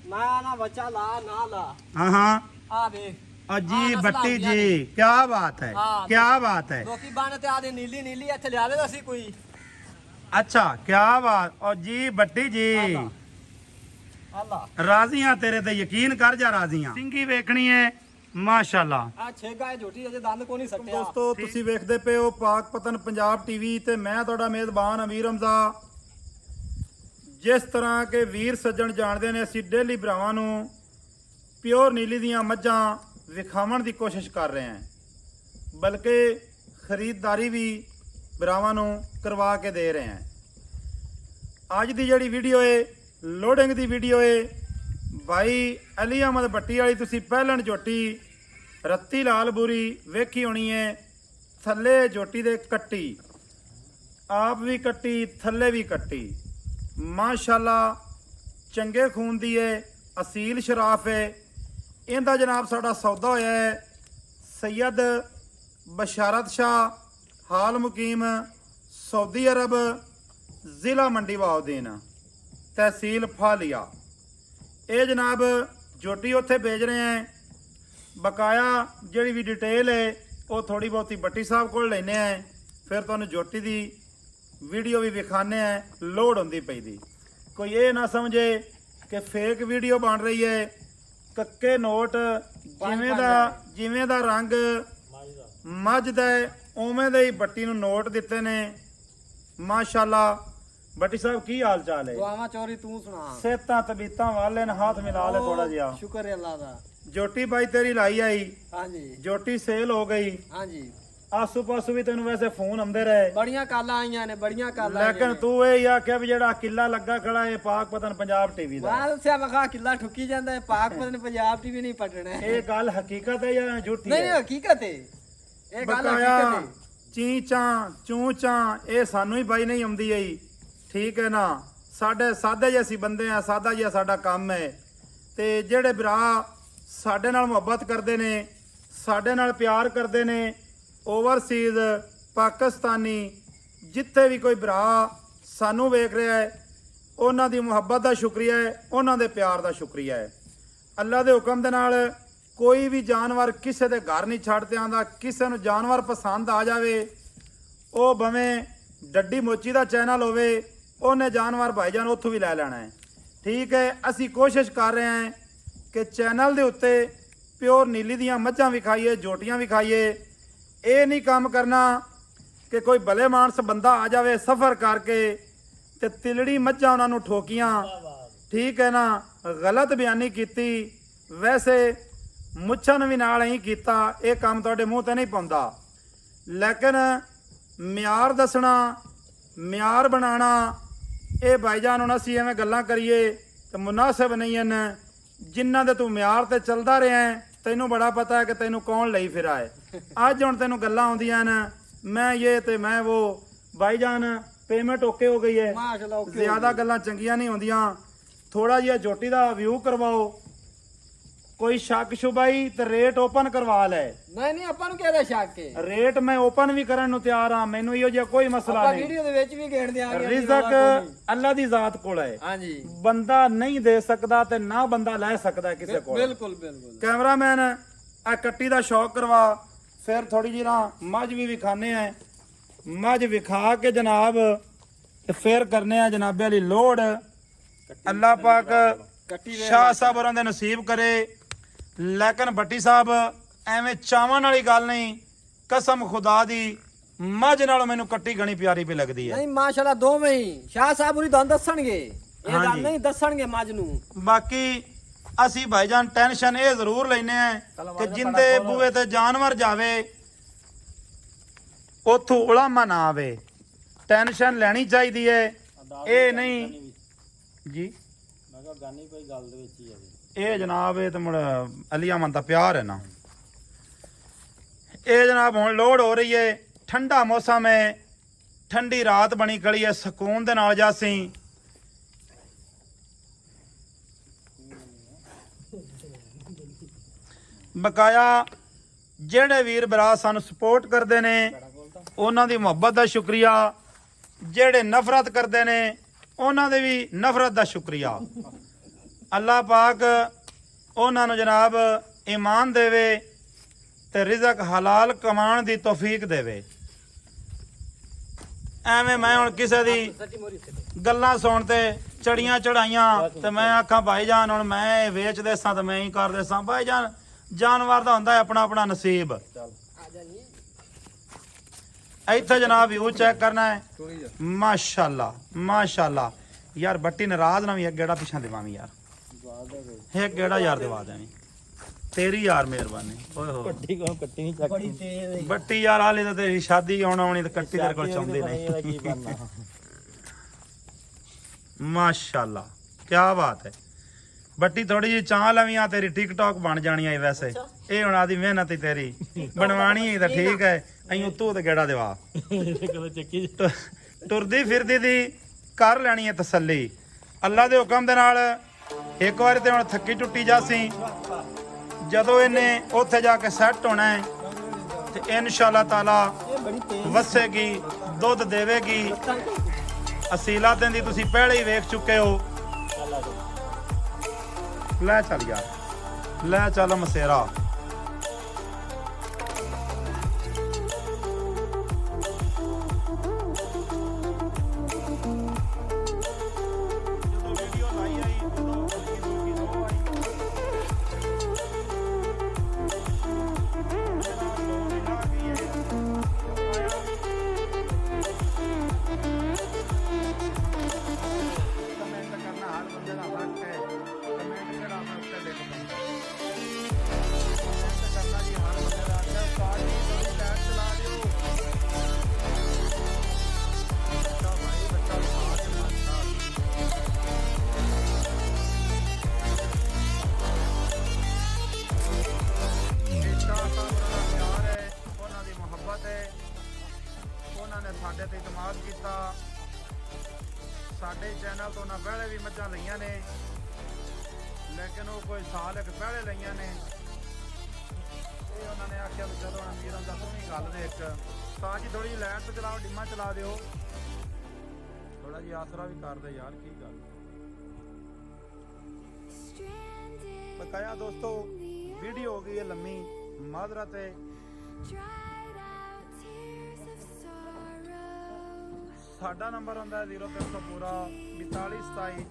ना ना बच्चा ला ना ला। हाँ हाँ आ देख जी बट्टी जी क्या बात है क्या बात है लोकी बन ते आदे नीली नीली इत्थे लिया दे असी कोई। अच्छा क्या बात और जी बट्टी जी अल्लाह राजियां तेरे ते यकीन कर जा राजियां सिंगी वेखनी है ਮਾਸ਼ਾਅੱਲਾ। आ छेगा है झोटी अजे दंद को नहीं सकते। ਦੋਸਤੋ ਤੁਸੀਂ ਵੇਖਦੇ ਪਏ ਹੋ ਪਾਕ ਪਤਨ ਪੰਜਾਬ ਟੀਵੀ ਤੇ ਮੈਂ ਤੁਹਾਡਾ ਮੇਜ਼ਬਾਨ ਅਮੀਰ ਹਮਜ਼ਾ। ਜਿਸ ਤਰ੍ਹਾਂ ਕਿ ਵੀਰ ਸੱਜਣ ਜਾਣਦੇ ਨੇ ਅਸੀਂ ਡੇਲੀ ਭਰਾਵਾਂ ਨੂੰ ਪਿਓਰ ਨੀਲੀ ਦੀਆਂ ਮੱਝਾਂ ਵਿਖਾਉਣ ਦੀ ਕੋਸ਼ਿਸ਼ ਕਰ ਰਹੇ ਹਾਂ ਬਲਕਿ ਖਰੀਦਦਾਰੀ ਵੀ ਭਰਾਵਾਂ ਨੂੰ ਕਰਵਾ ਕੇ ਦੇ ਰਹੇ ਹਾਂ। ਅੱਜ ਦੀ ਜਿਹੜੀ ਵੀਡੀਓ ਹੈ ਲੋਡਿੰਗ ਦੀ ਵੀਡੀਓ ਹੈ भाई अली अहमद भट्टी वाली तुसी पहलन झोटी रत्ती लाल बुरी वेखी होनी है थले झोटी दे कट्टी आप भी कट्टी थले भी कट्टी माशाल्लाह चंगे खून दी है असील शराफ है। इनका जनाब साडा सौदा होया है सैयद बशारत शाह हाल मुकीम सऊदी अरब जिला मंडी वाउद्दीन तहसील फालिया। ਇਹ ਜਨਾਬ ਝੋਟੀ ਉੱਥੇ ਭੇਜ ਰਹੇ ਹੈ ਬਕਾਇਆ ਜਿਹੜੀ ਵੀ ਡਿਟੇਲ ਹੈ ਉਹ ਥੋੜੀ ਬਹੁਤੀ ਬੱਟੀ ਸਾਹਿਬ ਕੋਲ ਲੈਣੇ ਆ ਫਿਰ ਤੁਹਾਨੂੰ ਝੋਟੀ ਦੀ ਵੀਡੀਓ ਵੀ ਵਿਖਾਣੇ ਆ ਲੋਡ ਹੁੰਦੀ ਪਈ ਦੀ। ਕੋਈ ਇਹ ਨਾ ਸਮਝੇ ਕਿ ਫੇਕ ਵੀਡੀਓ ਬਣ ਰਹੀ ਹੈ ਕੱਕੇ ਨੋਟ ਜਿਵੇਂ ਦਾ ਰੰਗ ਮੱਝ ਦਾ ਉਵੇਂ ਦੇ ਹੀ ਬੱਟੀ ਨੂੰ ਨੋਟ ਦਿੱਤੇ ਨੇ। ਮਾਸ਼ਾਅੱਲਾ भट्टी साहब की हाल चाल है? दुआवा चोरी तू सुना। सेहतां तबीयतां वाले ने हाथ मिला ले थोड़ा जिहा। शुक्र है अल्लाह दा। जोटी भाई तेरी लाई आई। हां जी। जोटी सेल हो गई। हां जी। आसू पासू भी तेन वैसे फोन आंदे रहे बड़ियां काला आईयां ने बड़ियां काला। लेकिन तू ये आख्या भी जेड़ा किला लगा खड़ा है पाक पतन पंजाब टीवी दा। वाल से मखा किला ठुकी जांदा है पाक पतन पंजाब टीवी नहीं पटना है। ये गल हकीकत है या झूठी है? नहीं हकीकत है ये गल हकीकत है। ची चां चू चां ये सानू ही बाई नहीं आउंदी आई ठीक है ना। साडे सादे जे असीं बंदे आ सादा जिहा साडा काम है ते जेड़े भरा साडे नाल मुहब्बत करदे ने साडे नाल प्यार करदे ने ओवरसीज पाकिस्तानी जिथे भी कोई भरा सानू वेख रहा है उन्हां दी मुहब्बत दा शुक्रिया है उन्हां दे प्यार दा शुक्रिया है। अल्लाह दे हुक्म दे नाल कोई भी जानवर किसी दे घर नहीं छड्ड आंदा। किसी नूं जानवर पसंद आ जावे ओ भावें डड्डी मोची दा चैनल होवे ਉਹਨੇ ਜਾਨਵਰ ਭਾਈਜਾਨ ਉੱਥੋਂ ਵੀ ਲੈ ਲੈਣਾ ਹੈ ਠੀਕ ਹੈ। ਅਸੀਂ ਕੋਸ਼ਿਸ਼ ਕਰ ਰਹੇ ਹਾਂ ਕਿ ਚੈਨਲ ਦੇ ਉੱਤੇ ਪਿਓਰ ਨੀਲੀ ਦੀਆਂ ਮੱਝਾਂ ਵਿਖਾਈਏ ਝੋਟੀਆਂ ਵਿਖਾਈਏ। ਇਹ ਨਹੀਂ ਕੰਮ ਕਰਨਾ ਕਿ ਕੋਈ ਭਲੇ ਮਾਨਸ ਬੰਦਾ ਆ ਜਾਵੇ ਸਫ਼ਰ ਕਰਕੇ ਤੇ ਤਿਲੜੀ ਮੱਝਾਂ ਉਹਨਾਂ ਨੂੰ ਠੋਕੀਆਂ ਠੀਕ ਹੈ ਨਾ ਗਲਤ ਬਿਆਨੀ ਕੀਤੀ। ਵੈਸੇ ਮੁੱਛਾਂ ਵੀ ਨਾਲ ਹੀ ਕੀਤਾ ਇਹ ਕੰਮ ਤੁਹਾਡੇ ਮੂੰਹ ਤੇ ਨਹੀਂ ਪਾਉਂਦਾ ਲੇਕਿਨ ਮਿਆਰ ਦੱਸਣਾ ਮਿਆਰ ਬਣਾਉਣਾ ਇਹ ਭਾਈਜਾਨ ਹੁਣ ਅਸੀਂ ਐਵੇਂ ਗੱਲਾਂ ਕਰੀਏ ਤੇ ਮੁਨਾਸਿਬ ਨਹੀਂ ਹਨ। ਜਿਨ੍ਹਾਂ ਦੇ ਤੂੰ ਮਿਆਰ ਤੇ ਚੱਲਦਾ ਰਿਹਾ ਤੈਨੂੰ ਬੜਾ ਪਤਾ ਹੈ ਕਿ ਤੈਨੂੰ ਕੌਣ ਲਈ ਫਿਰਾ ਹੈ। ਅੱਜ ਹੁਣ ਤੈਨੂੰ ਗੱਲਾਂ ਆਉਂਦੀਆਂ ਨੇ ਮੈਂ ਇਹ ਤੇ ਮੈਂ ਉਹ ਭਾਈਜਾਨ पेमेंट ओके हो गई है ज्यादा गल्लां चंगियां नहीं होंदियां। थोड़ा जिहा झोटी दा व्यू करवाओ कोई शक शुबाई ते रेट ओपन करवा ले। नहीं नहीं अपन नु कहदा शक के रेट मैं ओपन भी करन नु तैयार हां मैनू इहो जिहा कोई मसला नहीं। वीडियो दे विच भी घेड़ देंगे रिज़क अल्लाह दी जात कोल है। हां जी बंदा नहीं दे सकदा ते ना बंदा ले सकदा किसे कोल। बिल्कुल बिल्कुल कैमरामैन आ कट्टी दा शौक करवा फिर थोड़ी जी ना मझ भी विखाने हैं। मझ विखा के जनाब फिर करने हैं जनाबे वाली लोड। अल्लाह पाक शाह साहब होरां दे नसीब करे। लेकिन भट्टी साहब एवें चावन वाली गल नहीं कसम खुदा दी मझ नालों मैनू कट्टी घणी प्यारी पे लगदी है। नहीं माशाल्लाह दोवें ही शाह साहब उरी दंद दसणगे ये गल नहीं दसणगे मझ नू। बाकी असी भाईजान टेंशन ये जरूर लेने हैं कि जिंदे बूए ते जानवर जावे उथों उलामा ना आवे। टेंशन लेनी चाहिए है ये नहीं जी ये जनाब ये तो मुड़ अली अहमद दा प्यार है ना। ये जनाब हुण लोड हो रही है ठंडा मौसम है ठंडी रात बनी खड़ी है सुकून दे नाल जासी। बकाया जेड़े वीर भरा सानू सपोर्ट करते ने उन्हां दी मुहब्बत दा शुक्रिया। जेड़े नफरत करते ने उन्हां दे भी नफरत दा शुक्रिया। ਅੱਲਾਹ ਪਾਕ ਉਹਨਾਂ ਨੂੰ ਜਨਾਬ ਈਮਾਨ ਦੇਵੇ ਤੇ ਰਿਜ਼ਕ ਹਲਾਲ ਕਮਾਉਣ ਦੀ ਤੌਫੀਕ ਦੇਵੇ। ਐਵੇਂ ਮੈਂ ਹੁਣ ਕਿਸੇ ਦੀ ਗੱਲਾਂ ਸੁਣ ਤੇ ਚੜੀਆਂ ਚੜਾਈਆਂ ਤੇ ਮੈਂ ਆਖਾਂ ਭਾਈਜਾਨ ਹੁਣ ਮੈਂ ਇਹ ਵੇਚਦੇ ਸਾਂ ਤੇ ਮੈਂ ਹੀ ਕਰਦੇ ਸਾਂ। ਭਾਈਜਾਨ ਜਾਨਵਰ ਦਾ ਹੁੰਦਾ ਹੈ ਆਪਣਾ ਆਪਣਾ ਨਸੀਬ। ਇੱਥੇ ਜਨਾਬ ਵਿਊ ਚੈੱਕ ਕਰਨਾ ਹੈ। ਮਾਸ਼ਾਅੱਲਾ ਮਾਸ਼ਾਅੱਲਾ। ਯਾਰ ਬੱਟੀ ਨਾਰਾਜ਼ ਨਾ ਵੀ ਇੱਕ ਗੇੜਾ ਪਿਛਾਂ ਦੇਵਾਂਵੀਂ ਯਾਰ, ਇੱਕ ਗੇੜਾ ਯਾਰ ਦਵਾ ਦੇਵੀਂ ਤੇਰੀ ਯਾਰ ਮਿਹਰਬਾਨੀ। ਓਏ ਹੋ ਕੱਟੀ ਕੋ ਕੱਟੀ ਨਹੀਂ ਚੱਕ ਬੜੀ ਤੇਜ਼ ਬੱਟੀ ਯਾਰ ਹਾਲੇ ਤਾਂ ਤੇਰੀ ਸ਼ਾਦੀ ਆਉਣੀ ਤੇ ਕੱਟੀ ਤੇਰੇ ਕੋਲ ਚਾਹੁੰਦੇ ਨਹੀਂ। ਕੀ ਬਣਨਾ ਮਾਸ਼ਾਅੱਲਾ ਕੀ ਬਾਤ ਹੈ। ਬੱਟੀ ਥੋੜੀ ਜਿਹੀ ਚਾਹ ਲਵੀਂ ਆ ਤੇਰੀ ਟਿਕਟੌਕ ਬਣ ਜਾਣੀ ਹੈ ਵੈਸੇ। ਇਹ ਹੁਣ ਆਦੀ ਮਿਹਨਤ ਹੀ ਤੇਰੀ ਬਣਵਾਣੀ ਹੈ ਤਾਂ ਠੀਕ ਹੈ। ਅਈਂ ਤੂੰ ਤੇ ਗੇੜਾ ਦੇਵਾ ਕਦੋਂ ਚੱਕੀ ਤੁਰਦੀ ਫਿਰਦੀ ਦੀ ਕਰ ਲੈਣੀ ਹੈ ਤਸੱਲੀ ਅੱਲਾ ਦੇ ਹੁਕਮ ਦੇ ਨਾਲ। ਇੱਕ ਵਾਰੀ ਤੇ ਹੁਣ ਥੱਕੀ ਟੁੱਟੀ ਜਾਸੀ, ਜਦੋਂ ਇਹਨੇ ਉੱਥੇ ਜਾ ਕੇ ਸੈੱਟ ਹੋਣਾ ਹੈ ਤੇ ਇਨਸ਼ਾਅੱਲਾ ਤਾਲਾ ਵਸੇਗੀ, ਦੁੱਧ ਦੇਵੇਗੀ। ਅਸੀਲਾ ਦੀ ਤੁਸੀਂ ਪਹਿਲੇ ਹੀ ਵੇਖ ਚੁੱਕੇ ਹੋ। ਲੈ ਚੱਲ ਯਾਰ, ਲੈ ਚੱਲ ਮਸੇਰਾ। ਸਾਡੇ ਤੇ ਇਤਮਾਦ ਕੀਤਾ। ਸਾਡੇ ਚੈਨਲ ਤੋਂ ਨਾ ਪਹਿਲੇ ਵੀ ਮੱਝਾਂ ਲਈਆਂ ਨੇ, ਲੇਕਿਨ ਉਹ ਕੋਈ ਸਾਲ ਇੱਕ ਪਹਿਲੇ ਲਈਆਂ ਨੇ। ਇਹ ਉਹਨਾਂ ਨੇ ਆਖਿਆ ਵੀ ਚਲੋ ਹੁਣ ਵੀਰਾਂ ਦਾ ਸੋਹਣੀ ਗੱਲ ਦੇ ਇੱਕ ਸਾਹ ਜੀ ਥੋੜੀ ਜਿਹੀ ਲਾਈਟ ਤੇ ਚਲਾਓ, ਡਿਮਾ ਚਲਾ ਦਿਓ, ਥੋੜਾ ਜਿਹਾ ਆਸਰਾ ਵੀ ਕਰਦੇ ਯਾਰ। ਕੀ ਗੱਲ ਬਕਾਇਆ ਦੋਸਤੋ, ਵੀਡੀਓ ਹੋ ਗਈ ਹੈ ਲੰਮੀ, ਮਾਜ਼ਰਤ ਹੈ। ਸਾਡਾ ਨੰਬਰ ਹੁੰਦਾ 0300 42 27